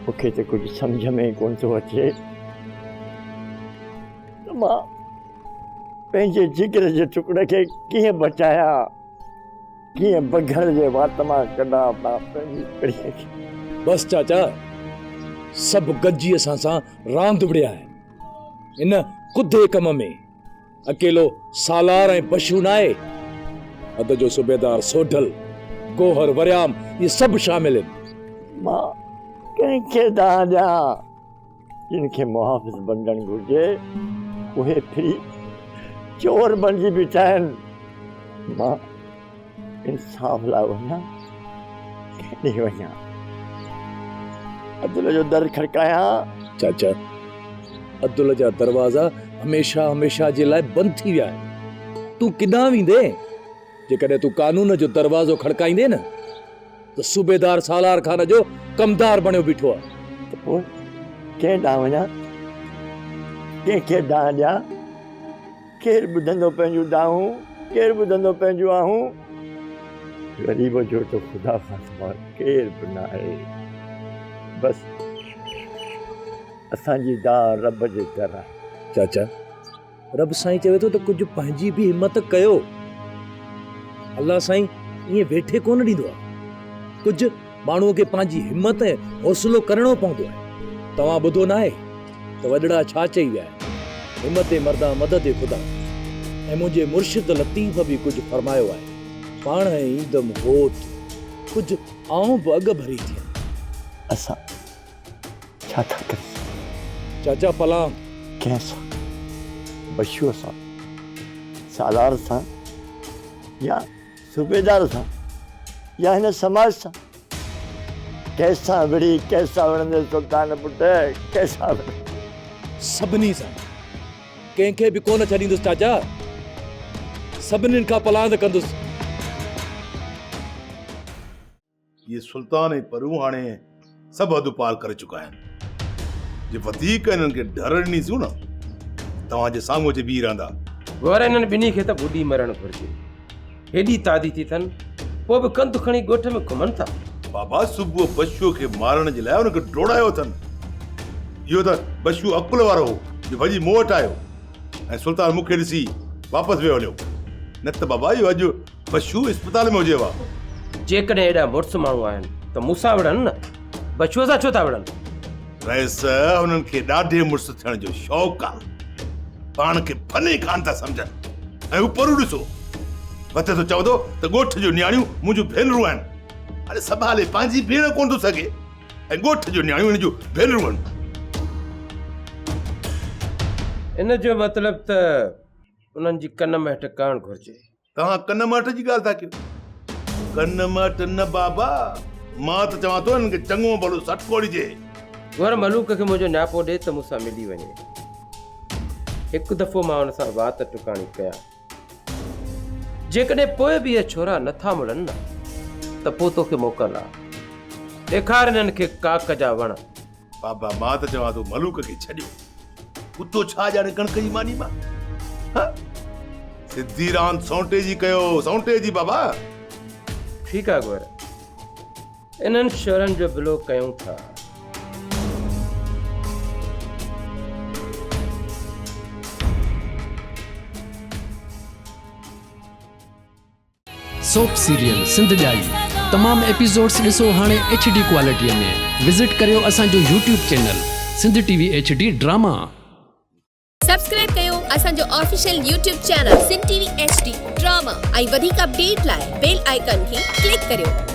मूंखे त कुझु सम्झ में ई कोन थो अचे त मां पंहिंजे जिगर जे टुकड़े खे कीअं बचाया, कीअं बघर जे वात मां कढां पंहिंजी पीढ़ीअ खे। बस चाचा, सब गज्जी असां रांद विड़िया आहिनि। इन कुदे कम में अकेलो सालार ऐं बशू न आहे, अद जो सूबेदार सोढल, गोहर वरियाम, ये सब शामिल आहिनि। मां कंहिंखे दाह ॾियां, जिन खे मुहाफ़िज़ बणणु घुरिजे उहे फिरी चोर बणिजी बीठा आहिनि। मां इंसाफ़ लाइ वञां, केॾे वञां? अब्दुल जो दर खड़कायां? चाचा, अब्दुल जा दरवाज़ा हमेशा हमेशा जे लाइ बंदि थी विया आहिनि। तूं किॾां वेंदे? जेकॾहिं तूं कानून जो दरवाज़ो खड़काईंदे न त सूबेदार सालार खान जो कमदार बणियो बीठो आहे। त पोइ कंहिं ॾांहुं वञां, कंहिंखे दाह ॾियां? केरु ॿुधंदो पंहिंजूं दाहूं, केरु ॿुधंदो पंहिंजूं आहूं? ग़रीब जो त ख़ुदा खां सवाइ केरु बि न आहे। बसि असांजी दाह रब जे दर आहे। चाचा, रब साईं चवे थो त कुझु पंहिंजी बि हिम्मत कयो। अल्लाह साईं ईअं वेठे कोन ॾींदो आहे। कुझु माण्हूअ खे पंहिंजी हिम्मत ऐं हौसलो करणो पवंदो आहे। तव्हां ॿुधो न आहे त वॾड़ा छा चई विया आहिनि? हिम्मत मर्दा मदद ख़ुदा। ऐं मुंहिंजे मुर्शिद लतीफ़ बि कुझु फरमायो आहे, पाण ईंदम होत, कुझु आऊं बि अॻ भरी थियनि। असां छा था कयूं? चाचा पलां कंहिंसां? बशूअ सां, सालार सां, या सूबेदार सां, या हिन समाज सां? कैसां विड़ी, कैसां विड़ंदे सुल्तान पुट, कैसां सभिनी सां। कंहिंखे बि कोन छॾींदुसि चाचा, सभिनीनि खां पलांद कंदुसि। ये सुल्तान ऐं परू हाणे सभु हद पार करे चुका आहिनि। जे वधीक इन्हनि खे डर ॾिनीसीं न, तव्हांजे साम्हूं जे बीह रहंदा। वर इन्हनि ॿिन्ही खे त ॿुॾी मरणु घुरिजे। हेॾी तादी थी अथनि, पोइ बि कंधु खणी ॻोठ में घुमनि था। बाबा, सुबुह बशूअ खे मारण जे लाइ हुनखे डोड़ायो अथनि। इहो त बशू अकुल वारो हो जो भॼी मूं वटि आयो ऐं सुल्तान मूंखे ॾिसी वापसि वियो हलियो। न त बाबा, इहो अॼु बशू इस्पताल में हुजेव हा। जेकॾहिं एॾा मुड़ुस माण्हू आहिनि त मूंसां विढ़नि न, बशूअ सां छो था विढ़नि? रईस, हुननि खे ॾाढे मुड़ुस थियण जो शौक़ु आहे। पाण खे फने खान था सम्झनि। ऐं उपरू ॾिसो, मथे तो चवंदो त ॻोठ जो न्याणियूं मुंहिंजूं भेनरूं आहिनि। अरे संभाले पंहिंजी भेण कोन थो सघे ऐं ॻोठ जो न्याणियूं हिन जूं भेनरूं आहिनि। इन जो मतिलबु त उन्हनि जी कन महट करणु घुरिजे। तव्हां कन महट जी ॻाल्हि था कयो? कन महट न बाबा, मां त चवां थो हिननि खे चङो भलो सटको ॾिजे। वर मलूक खे मुंहिंजो न्यापो ॾे त मूंसां मिली वञे। हिकु दफ़ो मां हुन सां वात टुकाणी कया। जेकॾहिं पोइ बि इहे छोरा नथा मुड़नि न त पोइ तोखे मोकल आहे। ॾेखार हिननि खे काक जा वण। बाबा, मां त चवां थो मलूक खे छॾियो। कुतो छा ॼाणे कणक जी मानी मां? सिधी रांदि सौंटे जी कयो, सौंटे जी बाबा। ठीकु आहे गोर, इन्हनि शोरनि जो बिलो कयूं था। सोप सीरियल सिंध ॼाई तमाम एपिसोड्स ॾिसो हाणे HD क्वालिटीअ में। विज़िट करियो असांजो YouTube channel Sindh TV HD drama. Subscribe कयो असांजो official YouTube channel Sindh TV HD drama ऐं वधीक अपडेट लाइ बेल आइकन खे क्लिक करियो।